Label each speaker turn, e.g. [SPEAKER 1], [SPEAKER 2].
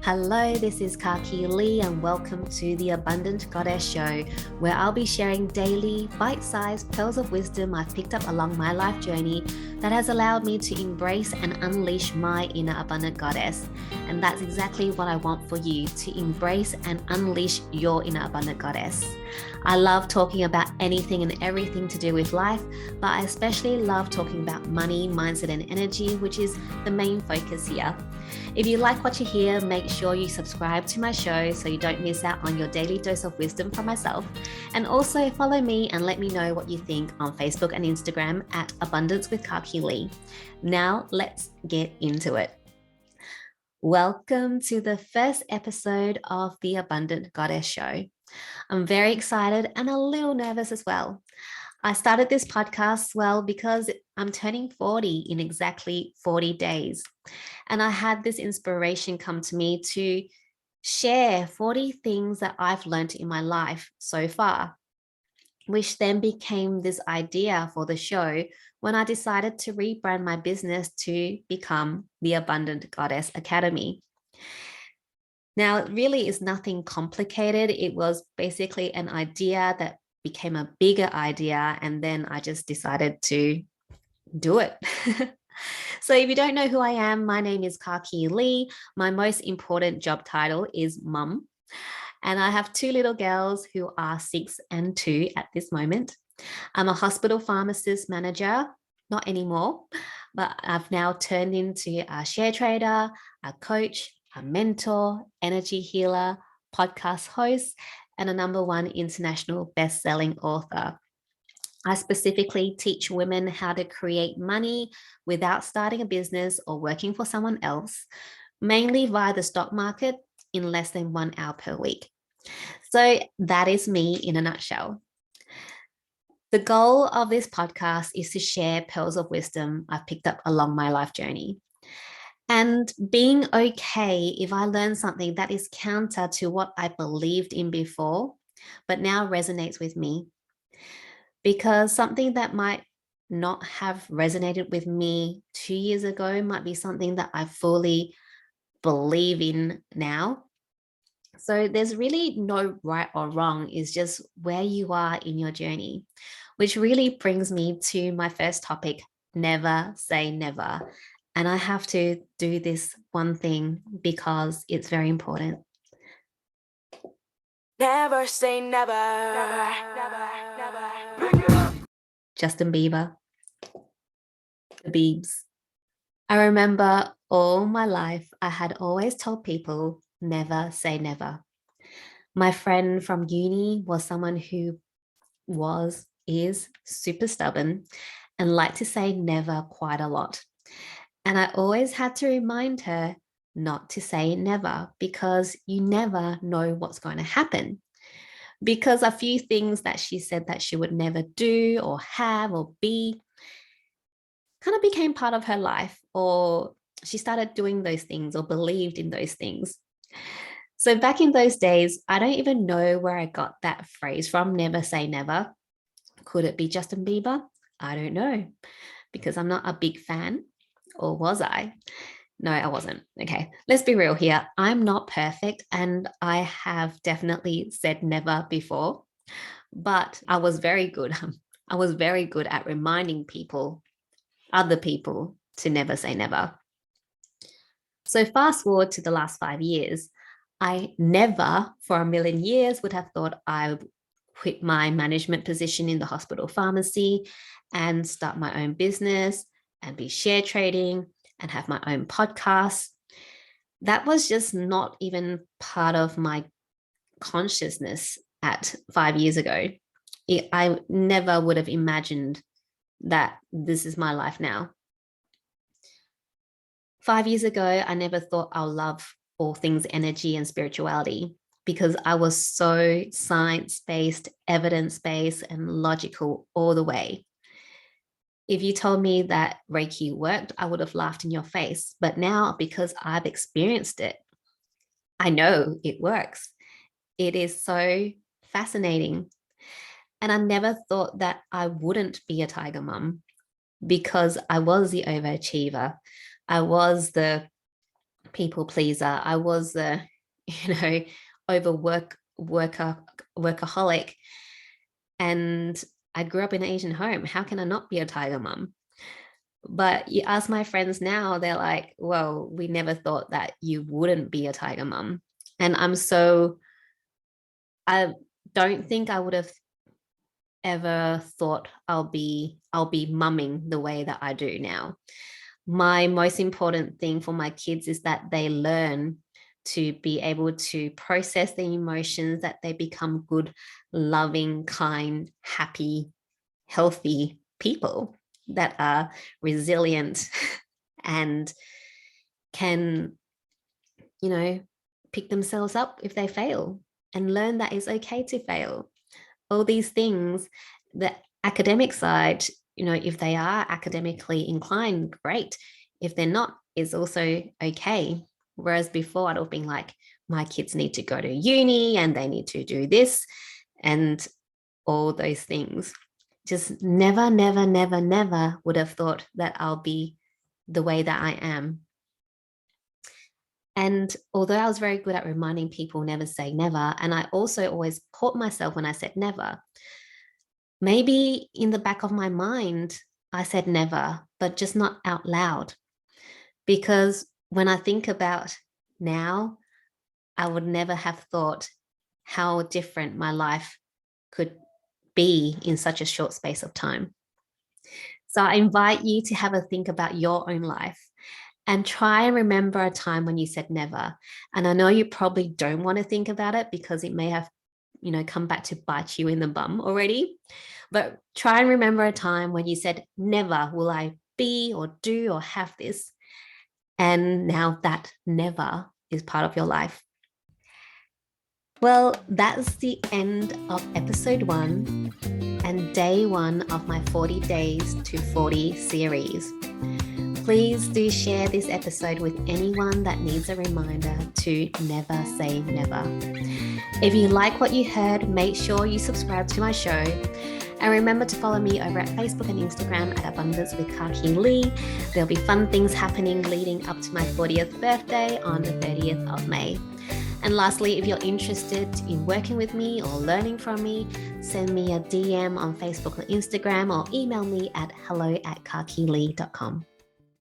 [SPEAKER 1] Hello, this is Kaki Lee, and welcome to the Abundant Goddess Show, where I'll be sharing daily, bite-sized pearls of wisdom I've picked up along my life journey that has allowed me to embrace and unleash my inner abundant goddess. And that's exactly what I want for you, to embrace and unleash your inner abundant goddess. I love talking about anything and everything to do with life, but I especially love talking about money, mindset, and energy, which is the main focus here. If you like what you hear, make sure you subscribe to my show so you don't miss out on your daily dose of wisdom from myself. And also follow me and let me know what you think on Facebook and Instagram at Abundance with Kaki Lee. Now let's get into it. Welcome to the first episode of the Abundant Goddess Show. I'm very excited and a little nervous as well. I started this podcast, because I'm turning 40 in exactly 40 days. And I had this inspiration come to me to share 40 things that I've learned in my life so far, which then became this idea for the show when I decided to rebrand my business to become the Abundant Goddess Academy. Now, it really is nothing complicated. It was basically an idea that became a bigger idea, and then I just decided to do it. So if you don't know who I am, my name is Kaki Lee. My most important job title is mum. And I have two little girls who are 6 and 2 at this moment. I'm a hospital pharmacist manager, not anymore, but I've now turned into a share trader, a coach, a mentor, energy healer, podcast host, and a #1 international best-selling author. I specifically teach women how to create money without starting a business or working for someone else, mainly via the stock market in less than 1 hour per week. So that is me in a nutshell. The goal of this podcast is to share pearls of wisdom I've picked up along my life journey. And being okay if I learn something that is counter to what I believed in before, but now resonates with me. Because something that might not have resonated with me 2 years ago might be something that I fully believe in now. So there's really no right or wrong, it's just where you are in your journey, which really brings me to my first topic: never say never. And I have to do this one thing because it's very important.
[SPEAKER 2] Never say never.
[SPEAKER 1] Justin Bieber, the Biebs. I remember all my life, I had always told people, never say never. My friend from uni was someone who is super stubborn and liked to say never quite a lot. And I always had to remind her not to say never, because you never know what's going to happen. Because a few things that she said that she would never do or have or be kind of became part of her life, or she started doing those things or believed in those things. So back in those days, I don't even know where I got that phrase from, never say never. Could it be Justin Bieber? I don't know, because I'm not a big fan. Or was I? No, I wasn't. Okay, let's be real here. I'm not perfect, and I have definitely said never before, but I was very good. I was very good at reminding other people, to never say never. So fast forward to the last 5 years, I never for a million years would have thought I would quit my management position in the hospital pharmacy and start my own business and be share trading and have my own podcast. That was just not even part of my consciousness at 5 years ago. I never would have imagined that this is my life now. 5 years ago, I never thought I'll love all things energy and spirituality, because I was so science-based, evidence-based, and logical all the way. If you told me that Reiki worked, I would have laughed in your face. But now, because I've experienced it, I know it works. It is so fascinating. And I never thought that I wouldn't be a tiger mum, because I was the overachiever. I was the people pleaser. I was a, workaholic, and I grew up in an Asian home. How can I not be a tiger mum? But you ask my friends now, they're like, well, we never thought that you wouldn't be a tiger mum. And I don't think I would have ever thought I'll be mumming the way that I do now. My most important thing for my kids is that they learn to be able to process their emotions, that they become good, loving, kind, happy, healthy people that are resilient and can, pick themselves up if they fail and learn that it's okay to fail. All these things, the academic side, if they are academically inclined, great. If they're not, it's also okay. Whereas before I'd have been like, my kids need to go to uni and they need to do this and all those things. Just never, never, never, never would have thought that I'll be the way that I am. And although I was very good at reminding people never say never, and I also always caught myself when I said never, maybe in the back of my mind, I said never, but just not out loud. Because when I think about now, I would never have thought how different my life could be in such a short space of time. So I invite you to have a think about your own life and try and remember a time when you said never. And I know you probably don't want to think about it because it may have, come back to bite you in the bum already. But try and remember a time when you said, never will I be or do or have this. And now that never is part of your life. Well, that's the end of episode 1 and day 1 of my 40 Days to 40 series. Please do share this episode with anyone that needs a reminder to never say never. If you like what you heard, make sure you subscribe to my show. And remember to follow me over at Facebook and Instagram at Abundance with Kaki Lee. There'll be fun things happening leading up to my 40th birthday on the 30th of May. And lastly, if you're interested in working with me or learning from me, send me a DM on Facebook or Instagram or email me at hello@kakilee.com.